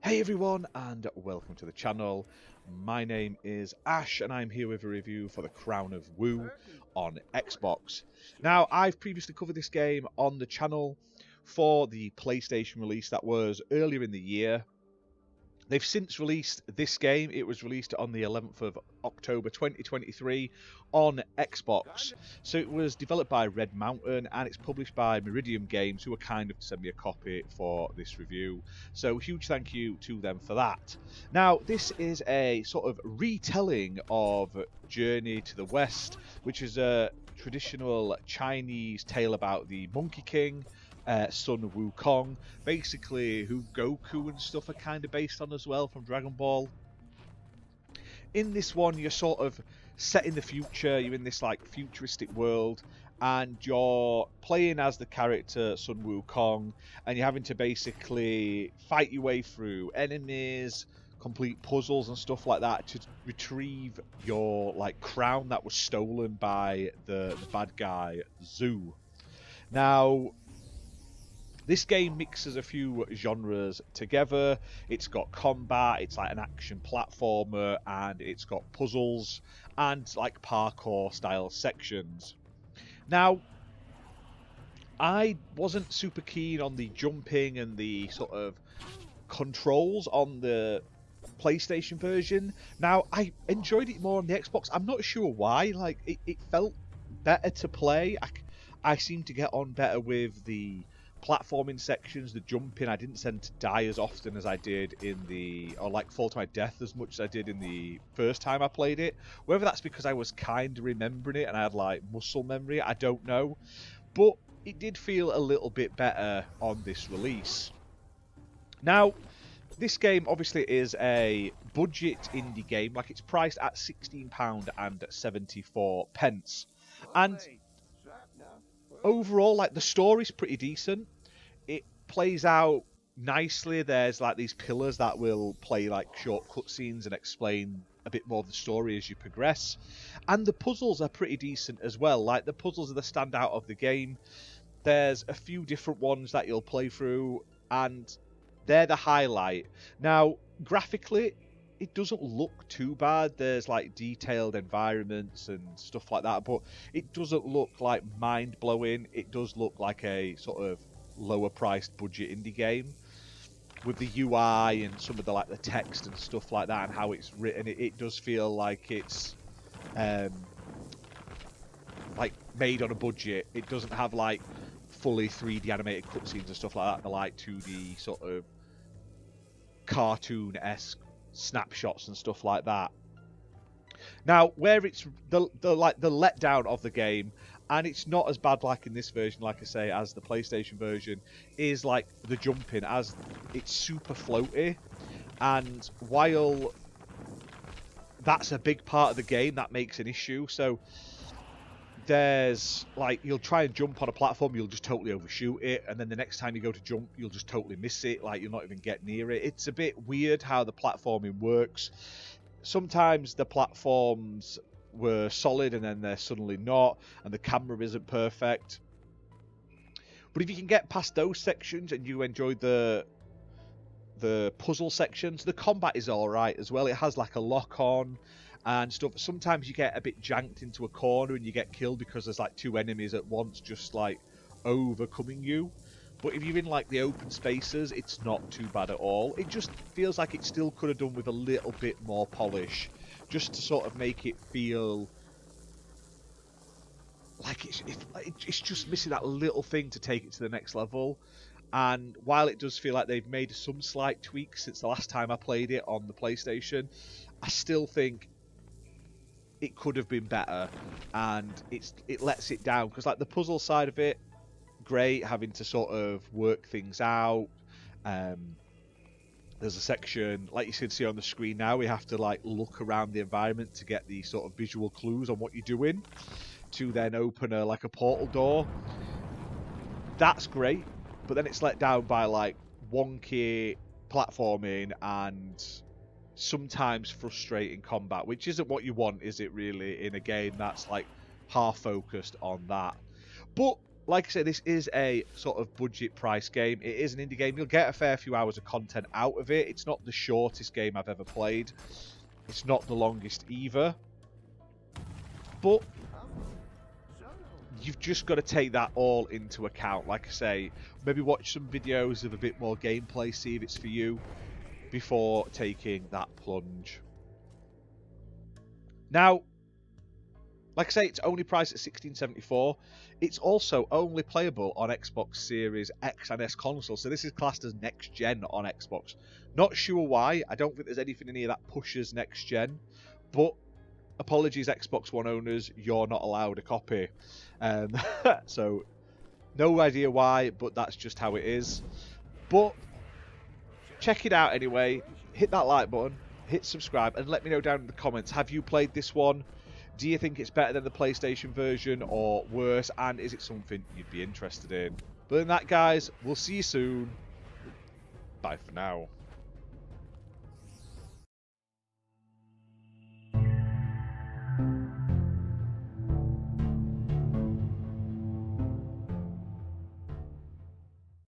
Hey everyone, and welcome to the channel. My name is Ash, and I'm here with a review for The Crown of Wu on Xbox. Now, I've previously covered this game on the channel for the PlayStation release that was earlier in the year. They've since released this game. It was released on the 11th of October 2023 on Xbox. So it was developed by Red Mountain and it's published by Meridian Games, who were kind enough to send me a copy for this review. So huge thank you to them for that. Now, this is a sort of retelling of Journey to the West, which is a traditional Chinese tale about the Monkey King, Sun Wukong, basically who Goku and stuff are kind of based on as well from Dragon Ball. In this one, you're sort of set in the future, you're in this like futuristic world, and you're playing as the character Sun Wukong, and you're having to basically fight your way through enemies, complete puzzles and stuff like that to retrieve your like crown that was stolen by the bad guy Zhu. Now, this game mixes a few genres together. It's got combat, it's like an action platformer, and it's got puzzles and like parkour style sections. Now, I wasn't super keen on the jumping and the sort of controls on the PlayStation version. Now, I enjoyed it more on the Xbox. I'm not sure why. Like, it felt better to play. I seem to get on better with the platforming sections, the jumping. I didn't tend to die as often as I did in the, or like fall to my death as much as I did in the first time I played it. Whether that's because I was kind of remembering it and I had like muscle memory, I don't know. But it did feel a little bit better on this release. Now, this game obviously is a budget indie game, like it's priced at £16.74. And overall, like the story's pretty decent. It plays out nicely. There's like these pillars that will play like short cutscenes and explain a bit more of the story as you progress. And the puzzles are pretty decent as well. Like the puzzles are the standout of the game. There's a few different ones that you'll play through, and they're the highlight. Now, graphically, it doesn't look too bad. There's like detailed environments and stuff like that, but it doesn't look like mind-blowing. It does look like a sort of lower priced budget indie game with the UI and some of the like the text and stuff like that and how it's written. It does feel like it's like made on a budget. It doesn't have like fully 3D animated cutscenes and stuff like that. They're like 2D sort of cartoon-esque snapshots and stuff like that. Now, where it's the letdown of the game, and it's not as bad like in this version, like I say, as the PlayStation version, is like the jumping, as it's super floaty, and while that's a big part of the game, that makes an issue. So there's like, you'll try and jump on a platform, you'll just totally overshoot it, and then the next time you go to jump, you'll just totally miss it, like you'll not even get near it. It's a bit weird how the platforming works. Sometimes the platforms were solid and then they're suddenly not, and the camera isn't perfect. But if you can get past those sections and you enjoy the puzzle sections, the combat is alright as well. It has like a lock on and stuff. Sometimes you get a bit janked into a corner and you get killed because there's like two enemies at once just like overcoming you. But if you're in like the open spaces, it's not too bad at all. It just feels like it still could have done with a little bit more polish, just to sort of make it feel like it's just missing that little thing to take it to the next level. And while it does feel like they've made some slight tweaks since the last time I played it on the PlayStation, I still think it could have been better, and it lets it down because like the puzzle side of it, great, having to sort of work things out. There's a section like you can see on the screen now, we have to like look around the environment to get the sort of visual clues on what you're doing to then open a portal door. That's great, but then it's let down by like wonky platforming and sometimes frustrating combat, which isn't what you want, is it really, in a game that's like half focused on that. But like I say, this is a sort of budget price game. It is an indie game. You'll get a fair few hours of content out of it. It's not the shortest game I've ever played. It's not the longest either. But you've just got to take that all into account. Like I say, maybe watch some videos of a bit more gameplay, see if it's for you, before taking that plunge. Now, like I say, it's only priced at $16.74. It's also only playable on Xbox Series X and S consoles, so this is classed as next gen on Xbox. Not sure why. I don't think there's anything in here that pushes next gen, but apologies, Xbox One owners, you're not allowed a copy. So, no idea why, but that's just how it is. But check it out anyway. Hit that like button, hit subscribe, and let me know down in the comments, have you played this one? Do you think it's better than the PlayStation version or worse? And is it something you'd be interested in? But than that, guys, we'll see you soon. Bye for now.